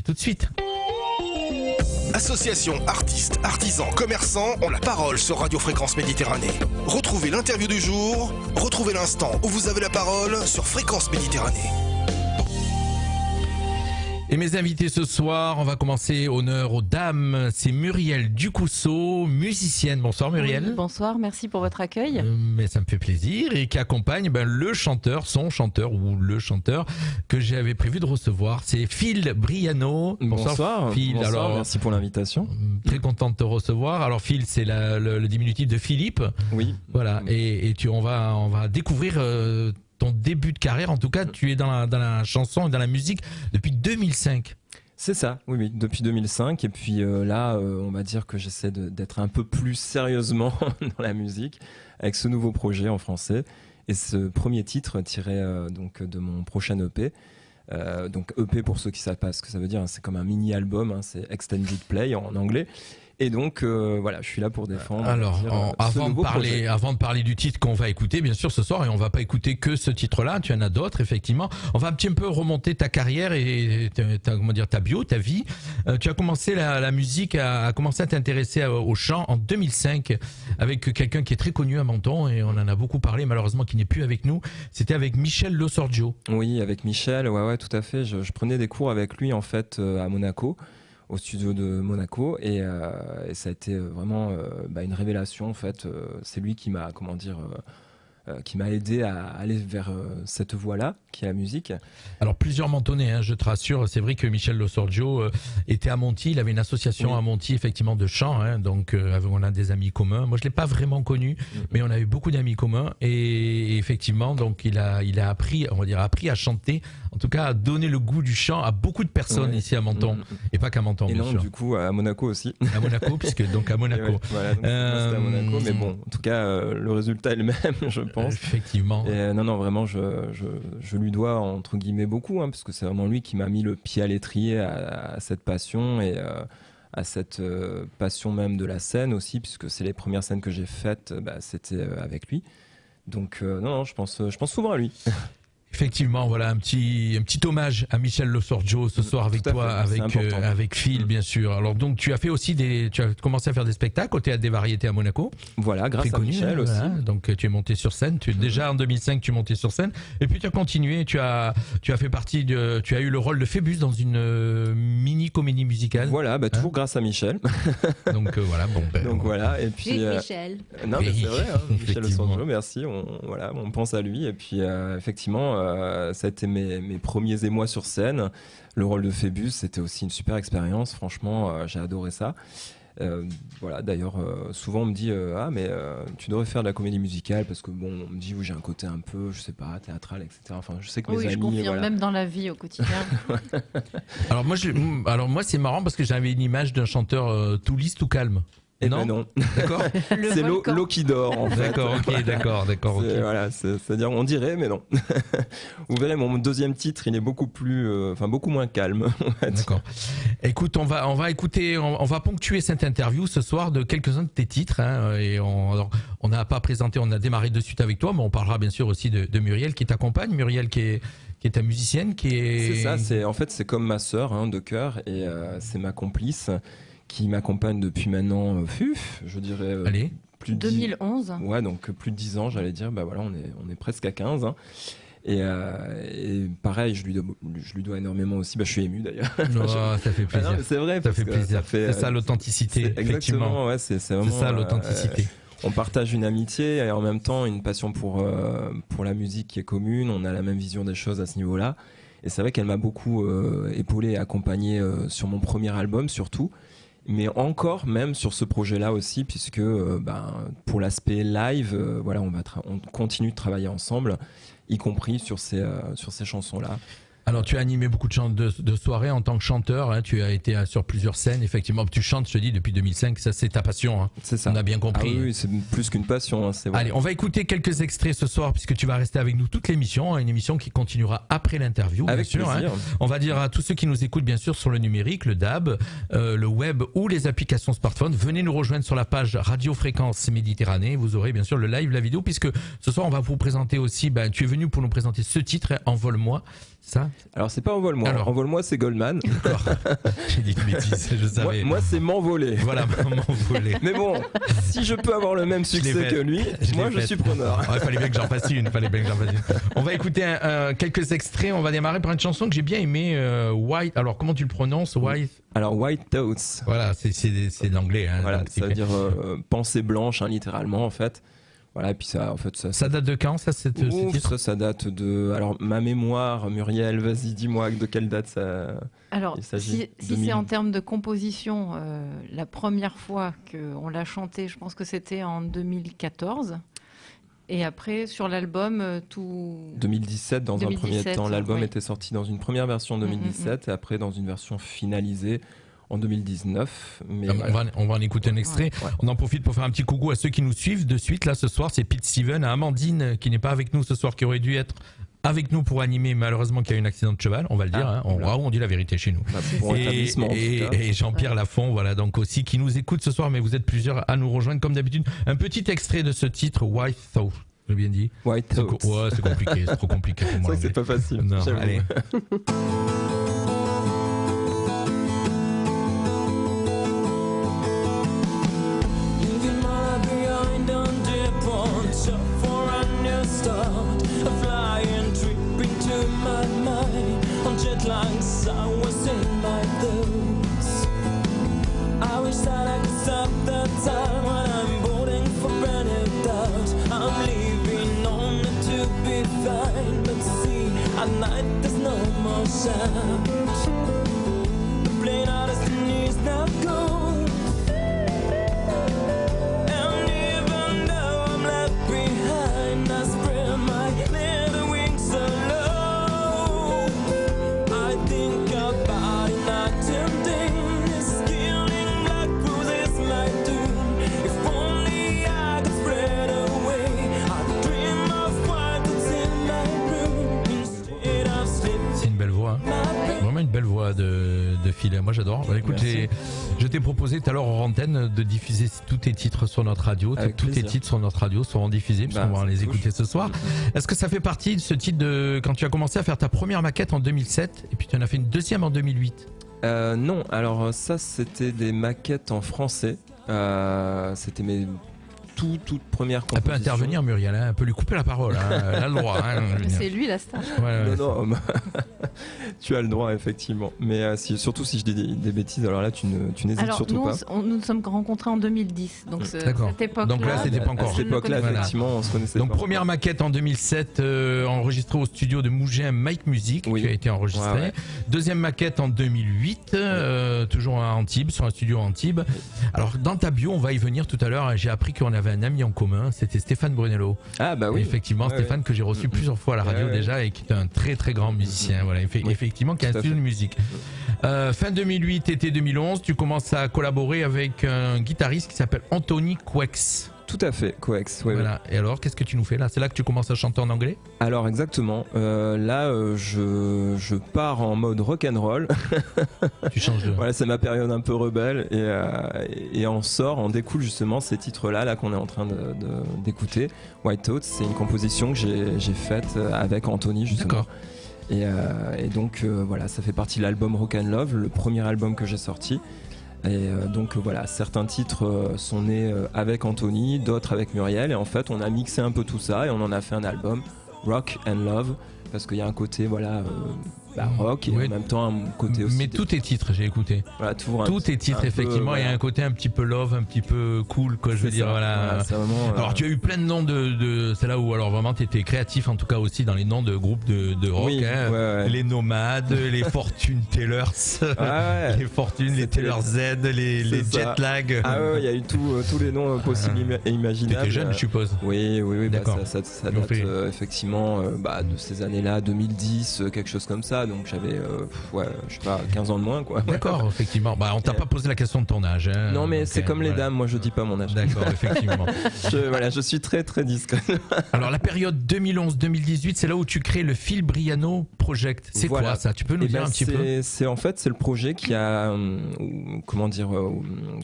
c'est tout de suite. Associations, artistes, artisans, commerçants ont la parole sur Radio Fréquence Méditerranée. Retrouvez l'interview du jour, retrouvez l'instant où vous avez la parole sur Fréquence Méditerranée. Et mes invités ce soir, on va commencer honneur aux dames. C'est Muriel Ducousseau, musicienne. Bonsoir Muriel. Oui, bonsoir, merci pour votre accueil. Mais ça me fait plaisir. Et qui accompagne le chanteur, son chanteur ou le chanteur que j'avais prévu de recevoir. C'est Phil Briano. Bonsoir Phil. Bonsoir, alors, merci pour l'invitation. Très content de te recevoir. Alors Phil, c'est le diminutif de Philippe. Oui. Voilà. Et on va découvrir ton début de carrière. En tout cas, tu es dans la chanson et dans la musique depuis 2005. C'est ça, oui, depuis 2005. Et puis là, on va dire que j'essaie d'être un peu plus sérieusement dans la musique avec ce nouveau projet en français. Et ce premier titre tiré donc de mon prochain EP. Donc EP, pour ceux qui ne savent pas ce que ça veut dire, hein, c'est comme un mini-album, hein, c'est Extended Play en anglais. Et donc voilà, je suis là pour défendre. Alors, avant de parler du titre qu'on va écouter, bien sûr, ce soir, et on va pas écouter que ce titre-là, tu en as d'autres, effectivement. On va un petit peu remonter ta carrière et ta bio, ta vie. Tu as commencé la musique, a commencé à t'intéresser au chant en 2005 avec quelqu'un qui est très connu à Menton et on en a beaucoup parlé, malheureusement, qui n'est plus avec nous. C'était avec Michel Le Sorgio. Oui, avec Michel, ouais, tout à fait. Je prenais des cours avec lui en fait à Monaco, au studio de Monaco, et ça a été vraiment une révélation en fait. C'est lui qui m'a qui m'a aidé à aller vers cette voie-là, qui est la musique. Alors plusieurs Mentonnais, hein, je te rassure, c'est vrai que Michel Le Sorgio était à Monty, il avait une association à Monty effectivement de chant, hein, donc on a des amis communs. Moi je l'ai pas vraiment connu, mais on a eu beaucoup d'amis communs et effectivement donc il a appris, on va dire appris à chanter, en tout cas à donner le goût du chant à beaucoup de personnes ici à Menton et pas qu'à Menton. Et bien non, sûr. Du coup à Monaco aussi. À Monaco, puisque donc à Monaco. Voilà, donc c'était à Monaco, mais bon, en tout cas le résultat est le même, je pense. Effectivement. Et non, vraiment, je lui dois entre guillemets beaucoup, hein, parce que c'est vraiment lui qui m'a mis le pied à l'étrier à cette passion et à cette passion même de la scène aussi, puisque c'est les premières scènes que j'ai faites, c'était avec lui. Donc non, je pense souvent à lui. Effectivement, voilà un petit hommage à Michel Le Sorgio ce soir avec toi, avec Phil bien sûr. Alors donc tu as commencé à faire des spectacles au Théâtre des Variétés à Monaco. Voilà, grâce à Michel aussi. Voilà. Donc tu es monté sur scène. Déjà en 2005 tu es monté sur scène et puis tu as continué. Tu as eu le rôle de Phébus dans une mini comédie musicale. Voilà, toujours grâce à Michel. Donc voilà, donc voilà et puis Michel. Non mais c'est vrai, hein, Michel Le Sorgio, merci. On pense à lui et puis effectivement. Ça a été mes premiers émois sur scène. Le rôle de Phébus, c'était aussi une super expérience. Franchement, j'ai adoré ça. Voilà, d'ailleurs, souvent on me dit mais tu devrais faire de la comédie musicale parce que bon, on me dit j'ai un côté un peu, je sais pas, théâtral, etc. Enfin, je sais que mes amis. Oui, je confirme, même dans la vie au quotidien. Alors moi, c'est marrant parce que j'avais une image d'un chanteur tout lisse, tout calme. Eh non. Ben non. D'accord. C'est l'eau qui dort en fait. D'accord. Voilà, c'est-à-dire on dirait, mais non. Vous verrez, mon deuxième titre, il est beaucoup moins calme. D'accord. Écoute, on va écouter, on va ponctuer cette interview ce soir de quelques-uns de tes titres. Hein, et on n'a pas présenté, on a démarré de suite avec toi, mais on parlera bien sûr aussi de Muriel qui t'accompagne. Muriel qui est ta musicienne, C'est ça. C'est comme ma sœur de cœur et c'est ma complice. Qui m'accompagne depuis maintenant, je dirais, plus de 2011. Ouais, donc plus de 10 ans, j'allais dire. Voilà, on est presque à 15. Hein. Et pareil, je lui dois énormément aussi. Je suis ému d'ailleurs. Ça fait plaisir. C'est vrai, ça fait plaisir. C'est ça l'authenticité. Exactement, ouais, c'est vraiment. C'est ça l'authenticité. On partage une amitié et en même temps une passion pour la musique qui est commune. On a la même vision des choses à ce niveau-là. Et c'est vrai qu'elle m'a beaucoup épaulé et accompagné sur mon premier album surtout. Mais encore même sur ce projet-là aussi, puisque pour l'aspect live, on continue de travailler ensemble, y compris sur ces chansons-là. Alors tu as animé beaucoup de soirées en tant que chanteur, hein, tu as été sur plusieurs scènes, effectivement, tu chantes, je te dis, depuis 2005, ça c'est ta passion, hein. C'est ça. On a bien compris. Ah oui, c'est plus qu'une passion, hein, c'est vrai. Allez, on va écouter quelques extraits ce soir, puisque tu vas rester avec nous toute l'émission, une émission qui continuera après l'interview, bien sûr. Hein. On va dire à tous ceux qui nous écoutent, bien sûr, sur le numérique, le DAB, le web ou les applications smartphones, venez nous rejoindre sur la page Radio Fréquence Méditerranée, vous aurez bien sûr le live, la vidéo, puisque ce soir on va vous présenter aussi, tu es venu pour nous présenter ce titre, Envole-moi. Ça, Alors c'est pas Envole-moi. Alors. Envole-moi, c'est Goldman. D'accord. J'ai dit une bêtise, je savais. Moi, c'est M'envoler. Voilà, M'envoler. Mais bon, si je peux avoir le même succès que lui, moi je suis preneur. Il fallait bien que j'en fasse une. On va écouter quelques extraits. On va démarrer par une chanson que j'ai bien aimée, White. Alors comment tu le prononces, White? Alors White Thoughts. Voilà, c'est l'anglais. Hein, voilà, donc, ça veut dire pensée blanche, hein, littéralement en fait. Voilà, et puis ça, en fait, ça date de quand, ce titre? Ça date de. Alors, ma mémoire, Muriel, vas-y, dis-moi de quelle date ça. Alors, si c'est en termes de composition, la première fois qu'on l'a chanté, je pense que c'était en 2014. Et après, sur l'album, tout. 2017, dans 2017, un premier temps. L'album était sorti dans une première version en 2017 et après dans une version finalisée en 2019. Mais on va en écouter un extrait. Ouais. On en profite pour faire un petit coucou à ceux qui nous suivent de suite. Là, ce soir, c'est Pete Steven, à Amandine, qui n'est pas avec nous ce soir, qui aurait dû être avec nous pour animer, malheureusement, qui a eu un accident de cheval, on va le dire. Hein. On dit la vérité chez nous. Et Jean-Pierre Lafont, voilà, donc aussi, qui nous écoute ce soir, mais vous êtes plusieurs à nous rejoindre, comme d'habitude. Un petit extrait de ce titre, White Thought. J'ai bien dit. White Thought. Ouais, c'est compliqué, c'est trop compliqué pour moi. C'est vrai que c'est pas facile. Non, allez. Lungs, I was in my boots. I wish that I could stop the time when I'm boarding for brand-new doubts. I'm leaving only to be fine, but see, at night there's no more sound. The plane out of the is now gone, and even though I'm left behind, I spread my little wings alone. Belle voix de Phil, moi j'adore. Écoute, je t'ai proposé tout à l'heure en antenne de diffuser tous tes titres sur notre radio. Tous tes titres sur notre radio seront diffusés, puisqu'on va les écouter ce soir. Est-ce que ça fait partie de ce titre de quand tu as commencé à faire ta première maquette en 2007 et puis tu en as fait une deuxième en 2008? Non, alors ça c'était des maquettes en français. C'était mes toute première composition. Elle peut intervenir, Muriel, hein, elle peut lui couper la parole, hein, elle a le droit. Hein, c'est lui la star. Non, tu as le droit, effectivement. Mais surtout si je dis des bêtises, alors là, tu n'hésites surtout pas. Nous nous sommes rencontrés en 2010, donc cette époque-là. Donc là, c'était pas encore. À cette époque-là, effectivement, on se connaissait donc, pas. Première maquette en 2007, enregistrée au studio de Mougin Mike Music, qui a été enregistrée. Ouais. Deuxième maquette en 2008, toujours à Antibes, sur un studio à Antibes. Alors, dans ta bio, on va y venir tout à l'heure. J'ai appris qu'on avait un ami en commun, c'était Stéphane Brunello. Ah bah oui. Et effectivement, Stéphane que j'ai reçu plusieurs fois à la radio déjà et qui est un très très grand musicien. Voilà, effectivement, qui a un studio de musique. Fin 2008, été 2011, tu commences à collaborer avec un guitariste qui s'appelle Anthony Quex. Tout à fait, Coex. Voilà. Et alors, qu'est-ce que tu nous fais là? C'est là que tu commences à chanter en anglais? Alors exactement. Là, je pars en mode rock'n'roll. Tu changes de. Voilà, c'est ma période un peu rebelle et en découle justement ces titres-là là qu'on est en train d'écouter. White Thoughts, c'est une composition que j'ai faite avec Anthony justement. D'accord. Et donc voilà, ça fait partie de l'album Rock and Love, le premier album que j'ai sorti. Et donc voilà, certains titres sont nés avec Anthony, d'autres avec Muriel, et en fait on a mixé un peu tout ça et on en a fait un album Rock and Love, parce qu'il y a un côté rock et en même temps un côté aussi. Mais tous tes titres, j'ai écouté. Voilà, tous tes titres, effectivement, il y a un côté un petit peu love, un petit peu cool, quoi. Je veux dire, voilà. C'est vraiment, alors, tu as eu plein de noms c'est là où, alors vraiment, tu étais créatif, en tout cas aussi dans les noms de groupes de rock. Oui, hein. Les Nomades, les Fortune Tellers, les Fortune, les Teller Z, les Jetlag. Ah ouais, il y a eu tous les noms possibles et imaginables. T'étais jeune, je suppose. Oui, d'accord. Ça date effectivement de ces années-là, 2010, quelque chose comme ça. Donc j'avais, je sais pas, 15 ans de moins, quoi. D'accord, effectivement. On t'a pas posé la question de ton âge. Hein, non, mais c'est comme les dames, moi je dis pas mon âge. D'accord, effectivement. Je suis très très discret. Alors la période 2011-2018, c'est là où tu crées le Phil Briano Project. C'est quoi ça? Tu peux nous dire un petit peu? C'est en fait, c'est le projet qui a,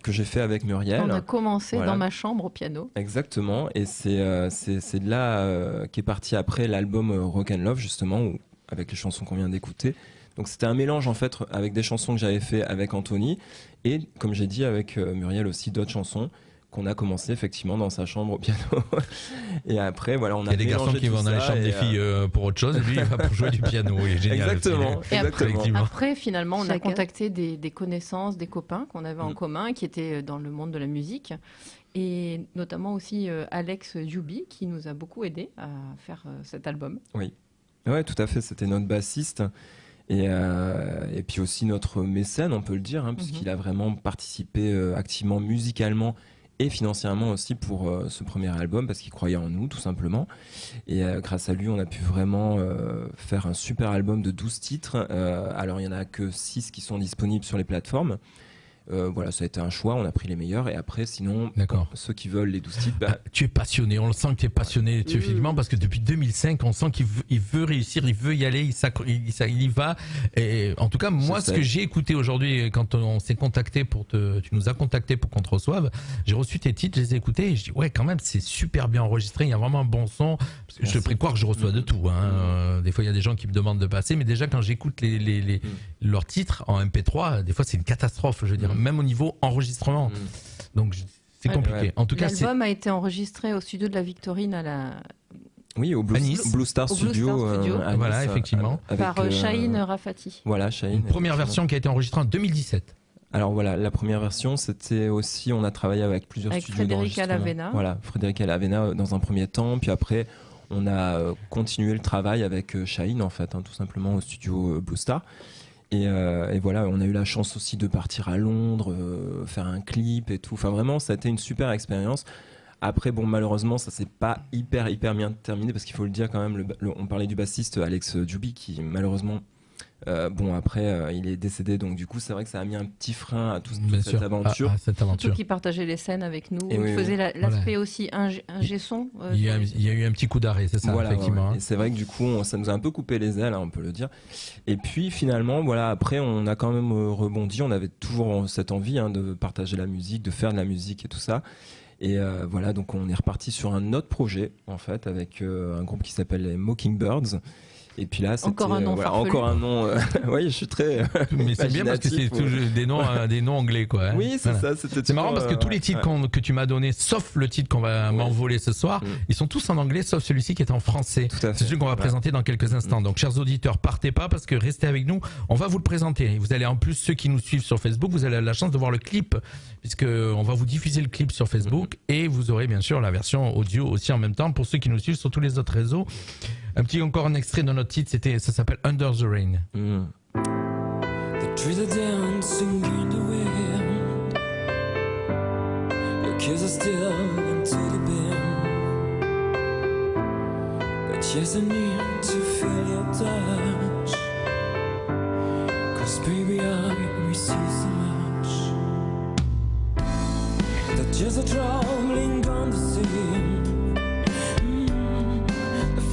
que j'ai fait avec Muriel. On a commencé dans ma chambre au piano. Exactement, et c'est de là qu'est parti après l'album Rock and Love, justement, où avec les chansons qu'on vient d'écouter. Donc c'était un mélange en fait avec des chansons que j'avais fait avec Anthony et comme j'ai dit avec Muriel aussi d'autres chansons qu'on a commencé effectivement dans sa chambre au piano. Et après, voilà, on a il y a des garçons qui vont dans les chambres des filles pour autre chose, et lui, il va pour jouer du piano. Il est génial. Exactement. Et exactement. après, finalement, on a Chacun. contacté des connaissances, des copains qu'on avait en commun, qui étaient dans le monde de la musique. Et notamment aussi Alex Juby, qui nous a beaucoup aidé à faire cet album. Oui, ouais, tout à fait. C'était notre bassiste. Et puis aussi notre mécène, on peut le dire, puisqu'il a vraiment participé activement musicalement et financièrement aussi pour ce premier album, parce qu'il croyait en nous, tout simplement. Et grâce à lui, on a pu vraiment faire un super album de 12 titres. Alors, il n'y en a que 6 qui sont disponibles sur les plateformes. Voilà, ça a été un choix, on a pris les meilleurs. Et après, sinon, ceux qui veulent les 12 titres... Tu es passionné, on le sent que tu es passionné, effectivement, parce que depuis 2005, on sent qu'il veut réussir, il veut y aller, il y va. Et en tout cas, moi, ce que j'ai écouté aujourd'hui, quand on s'est contacté tu nous as contacté pour qu'on te reçoive, j'ai reçu tes titres, je les ai écoutés, et je dis, ouais, quand même, c'est super bien enregistré, il y a vraiment un bon son. Parce que je te prie croire que je reçois de tout. Des fois, il y a des gens qui me demandent de passer, mais déjà, quand j'écoute leurs titres en MP3, des fois, c'est une catastrophe, je veux dire. Même au niveau enregistrement. Donc c'est compliqué. Ouais. En tout cas, l'album a été enregistré au studio de la Victorine à la... Oui, au Blue Star Studio. à Nice, voilà, effectivement. Par Chahine Rafati. Voilà, Chahine. Une première version qui a été enregistrée en 2017. Alors voilà, la première version, c'était aussi, on a travaillé avec plusieurs studios Frédéric Alavena. Voilà, Frédéric Alavena dans un premier temps, puis après on a continué le travail avec Chahine en fait, tout simplement au studio Blue Star. Et voilà, on a eu la chance aussi de partir à Londres, faire un clip et tout. Enfin vraiment, ça a été une super expérience. Après, bon, malheureusement, ça s'est pas hyper bien terminé parce qu'il faut le dire quand même. On parlait du bassiste Alex Juby qui malheureusement, après, il est décédé. Donc du coup, c'est vrai que ça a mis un petit frein à toute cette aventure. Cette aventure. Surtout qu'il partageait les scènes avec nous. Et il oui, faisait l'aspect aussi ingé son. Il y a eu un petit coup d'arrêt, c'est ça, voilà, effectivement. Ouais. Et c'est vrai que du coup, ça nous a un peu coupé les ailes, on peut le dire. Et puis finalement, voilà, après, on a quand même rebondi. On avait toujours cette envie de partager la musique, de faire de la musique et tout ça. Et voilà, donc on est reparti sur un autre projet, en fait, avec un groupe qui s'appelle les Mockingbirds. Et puis là, c'était encore un nom farfelu. Encore un nom. Oui, je suis très. Mais c'est bien parce que c'est toujours des noms anglais, quoi. Oui, c'est ça. C'est marrant parce que tous les titres que tu m'as donnés, sauf le titre qu'on va m'envoler ce soir, ils sont tous en anglais, sauf celui-ci qui est en français. C'est celui qu'on va présenter dans quelques instants. Donc, chers auditeurs, partez pas parce que restez avec nous. On va vous le présenter. Vous allez en plus, ceux qui nous suivent sur Facebook, vous avez la chance de voir le clip, puisque on va vous diffuser le clip sur Facebook et vous aurez bien sûr la version audio aussi en même temps pour ceux qui nous suivent sur tous les autres réseaux. Encore un extrait de notre titre, ça s'appelle Under the Rain. The trees are dancing in the wind. Your kiss is still into the bin. But yes, I need to feel your touch. 'Cause baby, I miss you so much. The tears are traveling on the sea.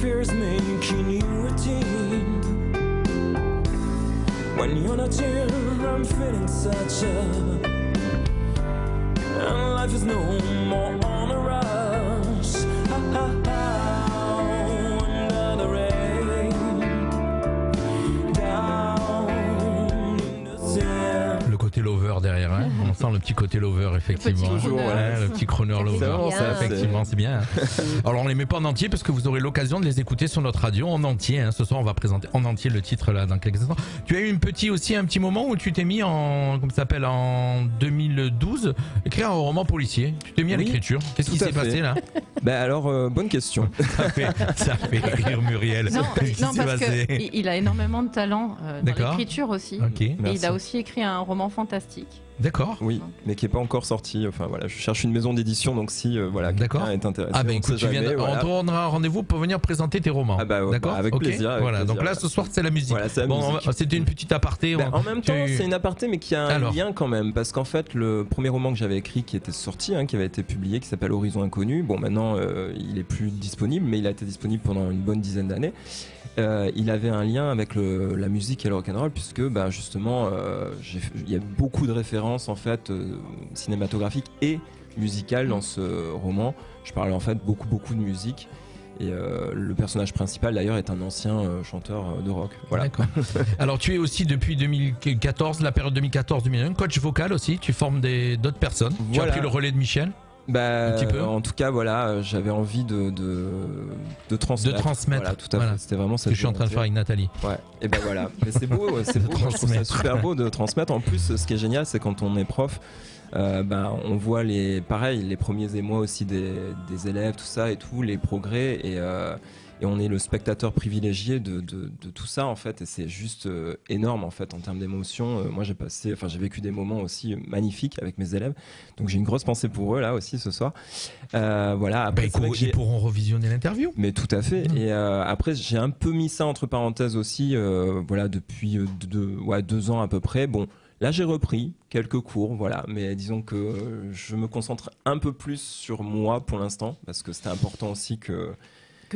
Fear is making you routine. When you're not here, I'm feeling such and life is no more on a rush. Under the rain, down in the sand. Le côté lover derrière, on sent le petit côté lover, effectivement. Le petit crooner lover. Effectivement, c'est bien. Alors, on les met pas en entier parce que vous aurez l'occasion de les écouter sur notre radio en entier. Ce soir, on va présenter en entier le titre là dans quelques instants. Tu as eu un petit moment où tu t'es mis en 2012, écrire un roman policier. Tu t'es mis à l'écriture. Qu'est-ce qui s'est passé là? Alors, bonne question. Ça fait rire Muriel. Non, parce qu'il a énormément de talent dans l'écriture aussi. Okay. Et il a aussi écrit un roman fantastique. D'accord. Oui, mais qui n'est pas encore sorti. Enfin voilà, je cherche une maison d'édition, donc si quelqu'un est intéressé. Ah écoute, on aura un rendez-vous pour venir présenter tes romans. D'accord. Avec plaisir. Voilà. Donc là, ce soir, c'est la musique. Voilà, c'est la musique. C'était une petite aparté. En même temps, c'est une aparté, mais qui a un lien quand même, parce qu'en fait, le premier roman que j'avais écrit, qui était sorti, qui avait été publié, qui s'appelle Horizon Inconnu. Bon, maintenant, il est plus disponible, mais il a été disponible pendant une bonne dizaine d'années. Il avait un lien avec la musique et le rock'n'roll, puisque justement, il y a beaucoup de références en fait cinématographiques et musicales dans ce roman. Je parle en fait beaucoup de musique. Et le personnage principal d'ailleurs est un ancien chanteur de rock. Voilà. D'accord. Alors tu es aussi depuis 2014, la période 2014-2021, coach vocal aussi. Tu formes d'autres personnes. Tu as pris le relais de Michel. Un petit peu. En tout cas, voilà, j'avais envie de transmettre. De transmettre. Voilà, tout à fait. C'était vraiment ça. Que je suis en train de faire avec Nathalie. Ouais. Et ben voilà. Mais c'est beau, c'est beau. Je trouve ça super beau de transmettre. En plus, ce qui est génial, c'est quand on est prof. On voit les premiers émois aussi des élèves, tout ça et tout, les progrès et on est le spectateur privilégié de tout ça en fait, et c'est juste énorme en fait en termes d'émotion. Moi j'ai vécu des moments aussi magnifiques avec mes élèves, donc j'ai une grosse pensée pour eux là aussi ce soir. Voilà. Après, ils pourront revisionner l'interview. Mais tout à fait. Et après j'ai un peu mis ça entre parenthèses aussi, voilà, depuis 2 ans à peu près. Bon. Là, j'ai repris quelques cours, voilà, mais disons que je me concentre un peu plus sur moi pour l'instant, parce que c'était important aussi que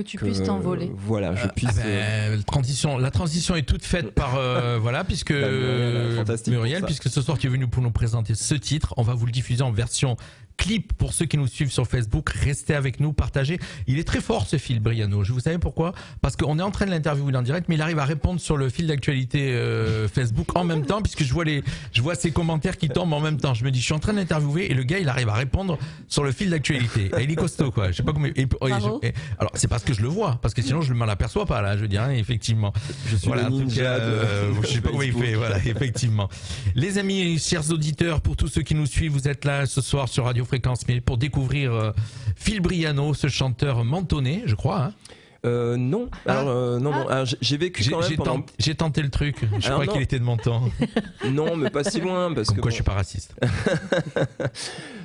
tu puisses t'envoler. Voilà, je puisse. La transition est toute faite par voilà, puisque Muriel, puisque ce soir tu es venu pour nous présenter ce titre, on va vous le diffuser en version clip pour ceux qui nous suivent sur Facebook. Restez avec nous, partagez. Il est très fort ce Phil Briano. Vous savez pourquoi ? Parce qu'on est en train de l'interviewer en direct, mais il arrive à répondre sur le fil d'actualité Facebook en même temps, puisque je vois ses commentaires qui tombent en même temps. Je me dis, je suis en train de l'interviewer et le gars, il arrive à répondre sur le fil d'actualité. Et il est costaud, quoi. Je sais pas comment. Alors c'est parce que je le vois, parce que sinon je ne m'en aperçois pas là. Je veux dire, hein, effectivement. Je suis le ninja je sais pas comment il fait. Voilà, effectivement. Les amis, chers auditeurs, pour tous ceux qui nous suivent, vous êtes là ce soir sur Radio Fréquence pour découvrir Phil Briano, ce chanteur mentonné, je crois. Hein. Non. Non. Alors, j'ai vécu quand même j'ai tenté le truc. Je crois qu'il était de Menton. Non, mais pas si loin. Parce que je suis pas raciste.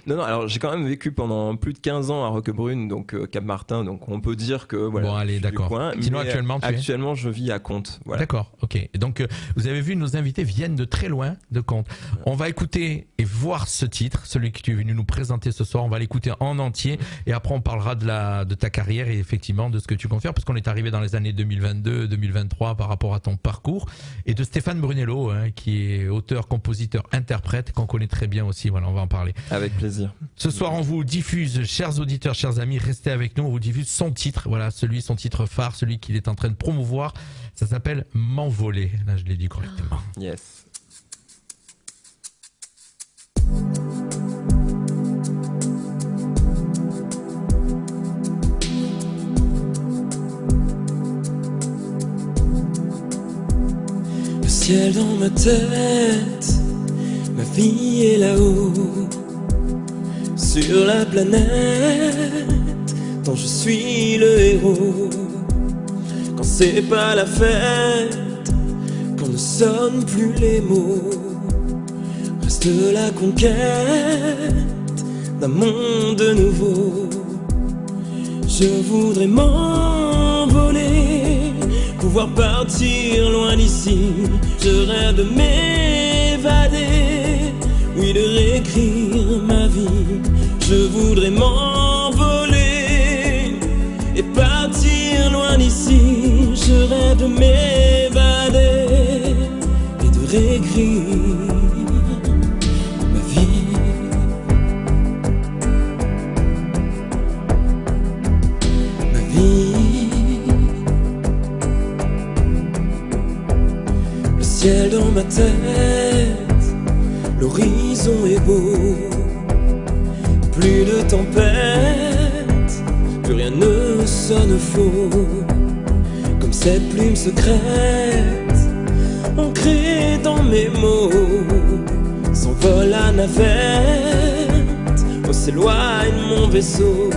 Non. Alors, j'ai quand même vécu pendant plus de 15 ans à Roquebrune, donc Cap-Martin. Donc, on peut dire que voilà. Bon, allez, d'accord. Sinon, actuellement, je vis à Contes. Voilà. D'accord. Ok. Et donc, vous avez vu, nos invités viennent de très loin de Contes. On va écouter et voir ce titre, celui que tu es venu nous présenter ce soir. On va l'écouter en entier et après, on parlera de ta carrière et effectivement de ce que tu comptes faire, parce qu'on est arrivé dans les années 2022, 2023 par rapport à ton parcours, et de Stéphane Brunello, hein, qui est auteur, compositeur, interprète, qu'on connaît très bien aussi. Voilà, on va en parler. Avec plaisir. Ce soir, on vous diffuse, chers auditeurs, chers amis, restez avec nous, on vous diffuse son titre, voilà, son titre phare, celui qu'il est en train de promouvoir. Ça s'appelle M'envoler. Là, je l'ai dit correctement. Yes. Le ciel dans ma tête, ma vie est là-haut, sur la planète dont je suis le héros. Quand c'est pas la fête, quand ne sonnent plus les mots, reste la conquête d'un monde nouveau. Je voudrais m'envoler, pouvoir partir loin d'ici. Je rêve de m'évader, oui, de réécrire ma vie. Je voudrais m'envoler et partir loin d'ici. Je rêve de m'évader et de réécrire ma vie. Ma vie. Le ciel dans ma tête, l'horizon est beau. Plus de tempête, plus rien ne sonne faux. Comme cette plume secrète, ancrée dans mes mots, s'envole la navette, oh s'éloigne mon vaisseau.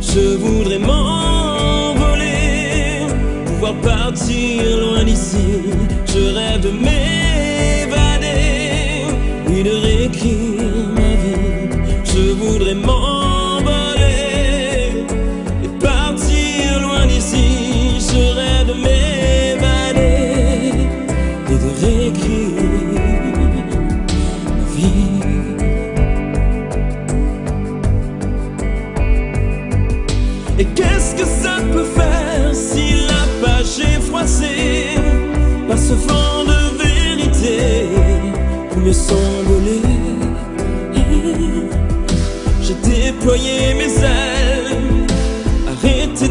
Je voudrais m'envoler, pouvoir partir loin d'ici. Je rêve de m'évader, oui, de réécrire ma vie. Je voudrais m'envoler et partir loin d'ici. Je rêve de m'évader et de réécrire ma vie. Et qu'est-ce que ça peut faire si la page est froissée par ce vent de vérité pour mieux s'envoler? J'ai déployé mes ailes, arrêté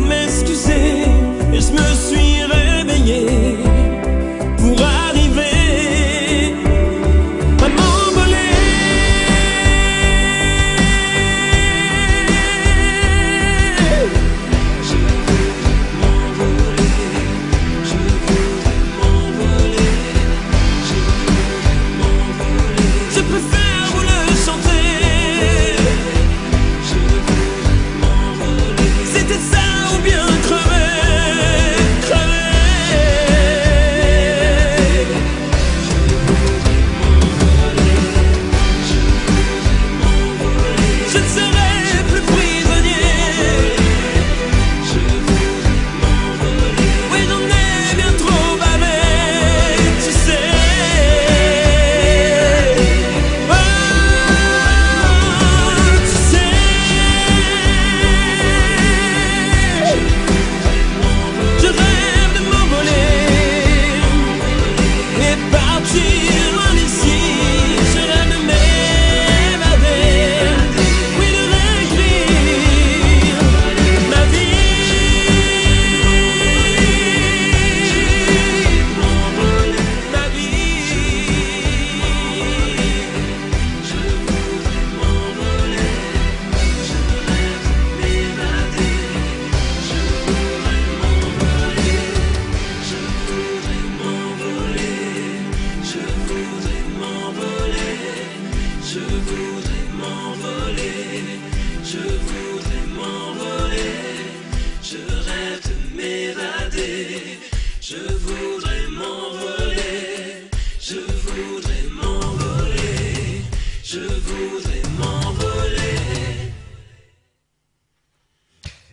Je voudrais m'envoler.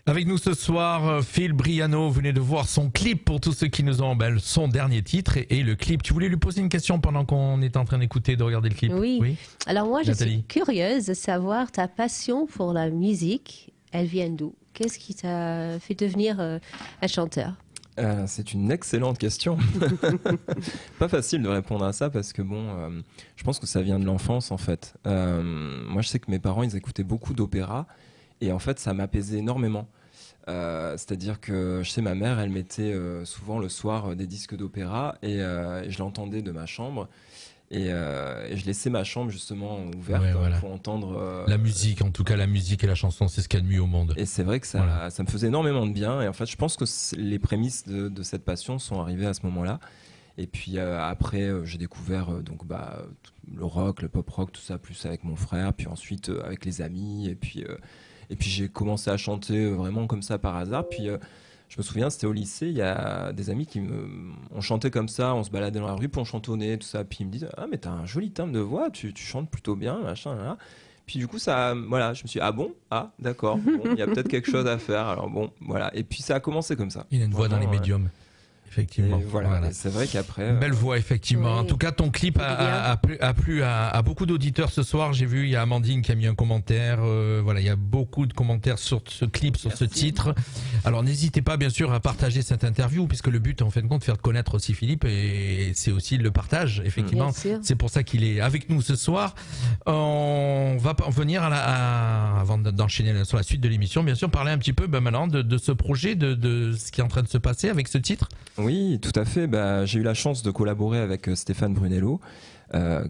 Avec nous ce soir, Phil Briano, vous venez de voir son clip pour tous ceux qui nous ont son dernier titre et le clip. Tu voulais lui poser une question pendant qu'on est en train d'écouter, de regarder le clip? Oui. Alors moi, je Nathalie. suis curieuse de savoir ta passion pour la musique. Elle vient d'où? Qu'est-ce qui t'a fait devenir un chanteur? C'est une excellente question. Pas facile de répondre à ça parce que je pense que ça vient de l'enfance en fait. Moi, je sais que mes parents, ils écoutaient beaucoup d'opéra et en fait, ça m'apaisait énormément. C'est-à-dire que je sais, ma mère, elle mettait souvent le soir des disques d'opéra et je l'entendais de ma chambre et je laissais ma chambre justement ouverte pour entendre la musique. En tout cas, la musique et la chanson, c'est ce qu'il y a de mieux au monde. Et c'est vrai que ça me faisait énormément de bien et en fait, je pense que les prémices de cette passion sont arrivées à ce moment-là. Et puis après, j'ai découvert le rock, le pop rock, tout ça, plus avec mon frère, puis ensuite avec les amis et puis j'ai commencé à chanter vraiment comme ça par hasard. Puis je me souviens, c'était au lycée, il y a des amis on chantait comme ça, on se baladait dans la rue, puis on chantonnait, tout ça. Puis ils me disent, ah mais t'as un joli timbre de voix, tu chantes plutôt bien, machin, là. Puis du coup, je me suis dit, ah bon, ah d'accord, bon, il y a peut-être quelque chose à faire. Alors bon, voilà. Et puis ça a commencé comme ça. Il a une voix dans les médiums. Effectivement. Voilà. C'est vrai qu'après. Belle voix, effectivement. Oui. En tout cas, ton clip a plu à beaucoup d'auditeurs ce soir. J'ai vu, il y a Amandine qui a mis un commentaire. Il y a beaucoup de commentaires sur ce clip, sur ce titre. Alors, n'hésitez pas, bien sûr, à partager cette interview, puisque le but, en fin de compte, faire connaître aussi Philippe, et c'est aussi le partage, effectivement. C'est pour ça qu'il est avec nous ce soir. On va venir avant d'enchaîner sur la suite de l'émission, bien sûr, parler un petit peu maintenant de ce projet, de ce qui est en train de se passer avec ce titre. Oui, tout à fait. J'ai eu la chance de collaborer avec Stéphane Brunello,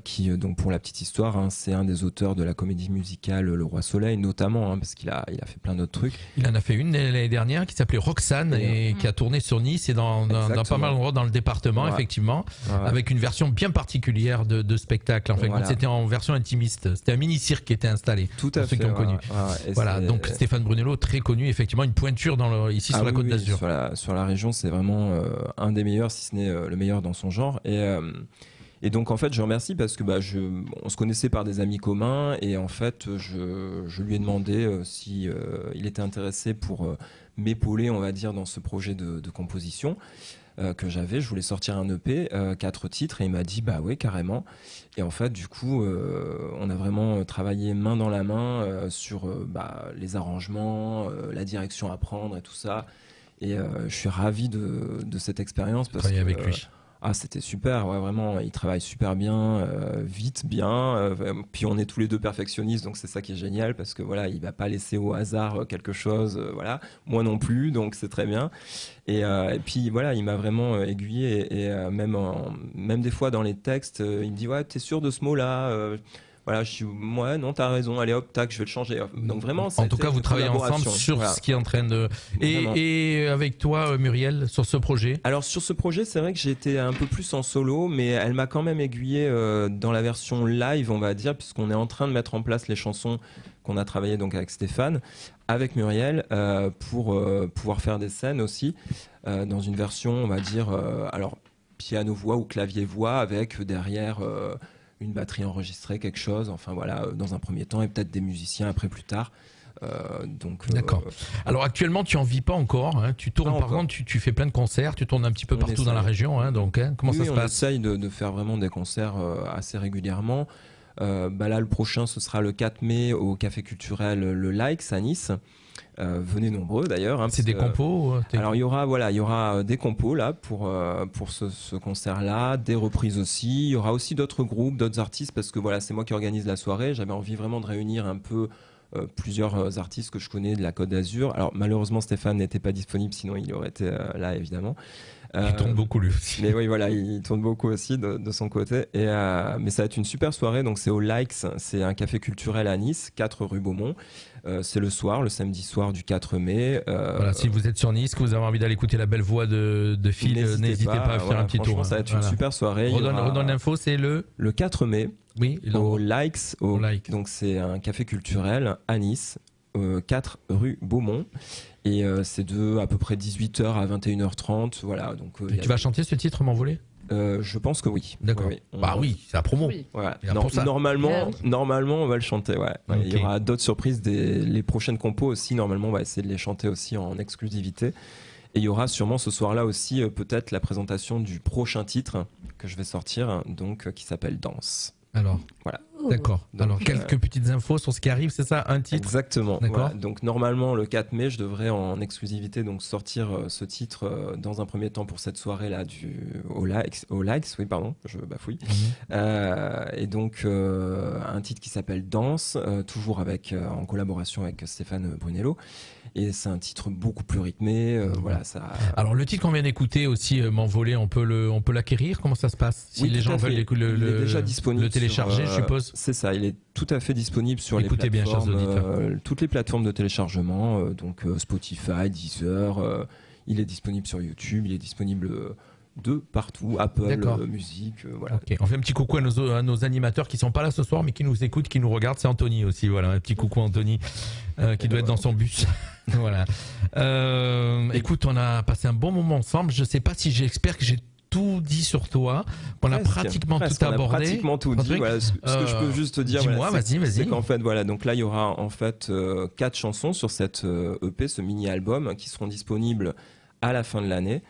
qui, donc pour la petite histoire, c'est un des auteurs de la comédie musicale Le Roi Soleil, notamment, parce qu'il a fait plein d'autres trucs. Il en a fait une l'année dernière qui s'appelait Roxane et qui a tourné sur Nice et dans pas mal d'endroits dans le département, effectivement, avec une version bien particulière de spectacle. En fait, c'était en version intimiste. C'était un mini-cirque qui était installé. Tout à fait. Ceux qui ont connu. Donc Stéphane Brunello, très connu, effectivement, une pointure ici sur la Côte d'Azur. Sur la région, c'est vraiment un des meilleurs, si ce n'est le meilleur dans son genre. Et donc en fait, je remercie parce que on se connaissait par des amis communs et en fait, je lui ai demandé si il était intéressé pour m'épauler, on va dire, dans ce projet de composition que j'avais. Je voulais sortir un EP, 4 titres, et il m'a dit bah oui, carrément. Et en fait, du coup, on a vraiment travaillé main dans la main sur les arrangements, la direction à prendre et tout ça. Et je suis ravi de cette expérience parce travailler avec lui. Ah, c'était super, vraiment, il travaille super bien, vite, bien. Puis on est tous les deux perfectionnistes, donc c'est ça qui est génial parce que il va pas laisser au hasard quelque chose, Moi non plus, donc c'est très bien. Et puis il m'a vraiment aiguillé et même des fois dans les textes, il me dit t'es sûr de ce mot-là? Je suis non, t'as raison, allez hop, tac, je vais le changer. Donc vraiment, en tout cas, vous travaillez ensemble sur ce qui est en train de. Et avec toi, Muriel, sur ce projet. Alors sur ce projet, c'est vrai que j'ai été un peu plus en solo, mais elle m'a quand même aiguillé dans la version live, on va dire, puisqu'on est en train de mettre en place les chansons qu'on a travaillé donc avec Stéphane, avec Muriel, pour pouvoir faire des scènes aussi dans une version, on va dire, alors piano voix ou clavier voix avec derrière. Une batterie enregistrée, quelque chose, dans un premier temps, et peut-être des musiciens après plus tard. D'accord. Alors actuellement, tu en vis pas encore. Tu tournes, par contre, tu fais plein de concerts, tu tournes un petit peu partout dans la région. Comment ça se passe? On essaye de faire vraiment des concerts assez régulièrement. Là, le prochain, ce sera le 4 mai au Café Culturel Le Likes à Nice. Venez nombreux d'ailleurs. C'est des compos. Alors il y aura des compos là pour ce concert-là, des reprises aussi. Il y aura aussi d'autres groupes, d'autres artistes parce que c'est moi qui organise la soirée. J'avais envie vraiment de réunir un peu plusieurs artistes que je connais de la Côte d'Azur. Alors malheureusement Stéphane n'était pas disponible, sinon il aurait été là évidemment. Il tourne beaucoup lui aussi. Mais oui, il tourne beaucoup aussi de son côté. Mais ça va être une super soirée. Donc c'est au Likes, c'est un café culturel à Nice, 4 rue Beaumont. C'est le samedi soir du 4 mai. Si vous êtes sur Nice, que vous avez envie d'aller écouter la belle voix de Phil, n'hésitez pas à faire un petit tour. Ça va être une super soirée. Redonne l'info, c'est le 4 mai. Oui, au Likes. Donc c'est un café culturel à Nice, 4 rue Beaumont. Et c'est de à peu près 18h à 21h30. Donc, tu vas chanter ce titre, M'envoler? Je pense que oui. D'accord. Oui, oui. Bah oui, c'est la promo. Oui. Ouais. Et là, pour ça. Normalement, Ah normalement, on va le chanter. Ouais. Ouais, il y Ok. aura d'autres surprises. Les prochaines compos aussi. Normalement, on va essayer de les chanter aussi en exclusivité. Et il y aura sûrement ce soir-là aussi peut-être la présentation du prochain titre que je vais sortir, donc qui s'appelle Danse. Alors, Voilà. d'accord. Donc, Alors, quelques petites infos sur ce qui arrive, c'est ça? Un titre? Exactement. D'accord. Voilà. Donc normalement le 4 mai, je devrais en exclusivité donc sortir ce titre dans un premier temps pour cette soirée là au Likes, oui pardon, je bafouille. Et donc un titre qui s'appelle Danse, toujours avec en collaboration avec Stéphane Brunello. Et c'est un titre beaucoup plus rythmé. Voilà, ça. Alors, le titre qu'on vient d'écouter aussi, M'envoler, on peut l'acquérir? Comment ça se passe? Si Oui, les tout gens à fait. veulent Il est déjà disponible le télécharger, sur, je suppose? C'est ça, il est tout à fait disponible sur Écoutez les bien, chers plateformes, auditeurs. toutes les plateformes de téléchargement, donc Spotify, Deezer. Il est disponible sur YouTube, il est disponible de partout, Apple D'accord. Musique, voilà. Ok, on fait un petit coucou à nos animateurs qui sont pas là ce soir mais qui nous écoutent, qui nous regardent. C'est Anthony aussi, voilà, un petit coucou à Anthony qui doit être dans son bus. Voilà. Écoute, on a passé un bon moment ensemble. Je sais pas si j'espère que j'ai tout dit sur toi. On a pratiquement Presque, tout on a abordé. pratiquement tout dit. Patrick, Voilà, ce que je peux juste te dire, dis-moi, voilà, vas-y. c'est qu'en fait, voilà, donc là, il y aura en fait 4 chansons sur cette EP, ce mini-album, qui seront disponibles à la fin de l'année.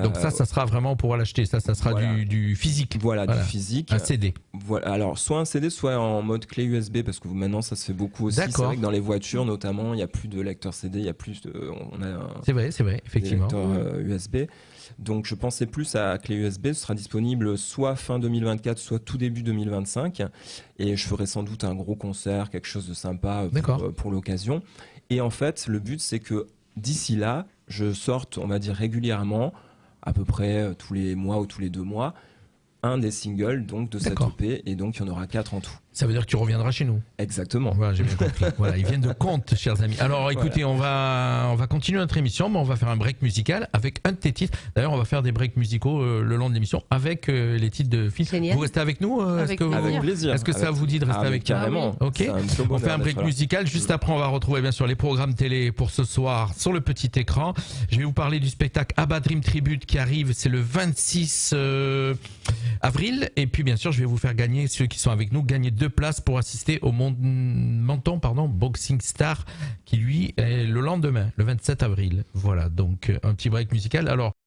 Donc ça sera vraiment pour l'acheter. Ça sera voilà. du physique. Voilà, du physique. Un CD. Voilà, alors soit un CD, soit en mode clé USB, parce que maintenant ça se fait beaucoup aussi. C'est D'accord. vrai que dans les voitures notamment, il n'y a plus de lecteur CD, il y a plus de, on a C'est vrai, effectivement. des lecteurs USB. Donc je pensais plus à clé USB, ce sera disponible soit fin 2024, soit tout début 2025. Et je ferai sans doute un gros concert, quelque chose de sympa pour l'occasion. Et en fait, le but c'est que d'ici là, je sorte, on va dire régulièrement, à peu près tous les mois ou tous les 2 mois, un des singles donc de cette EP, et donc il y en aura 4 en tout. Ça veut dire que tu reviendras chez nous. Exactement. Voilà, j'ai bien compris. Voilà, ils viennent de compte, chers amis. Alors, écoutez, on va continuer notre émission, mais on va faire un break musical avec un de tes titres. D'ailleurs, on va faire des breaks musicaux le long de l'émission avec les titres de films. Génial. Vous restez avec nous Avec Avec plaisir. Est-ce que ça vous dit de rester avec nous? Carrément. Ok. C'est un peu On bonheur fait un break d'être là. musical. Juste après, on va retrouver bien sûr les programmes télé pour ce soir sur le petit écran. Je vais vous parler du spectacle Abba Dream Tribute qui arrive. C'est le 26 avril. Et puis, bien sûr, je vais vous faire gagner, ceux qui sont avec nous, gagner 2 places pour assister au Menton Boxing Star qui lui est le lendemain, le 27 avril. Voilà, donc un petit break musical. Alors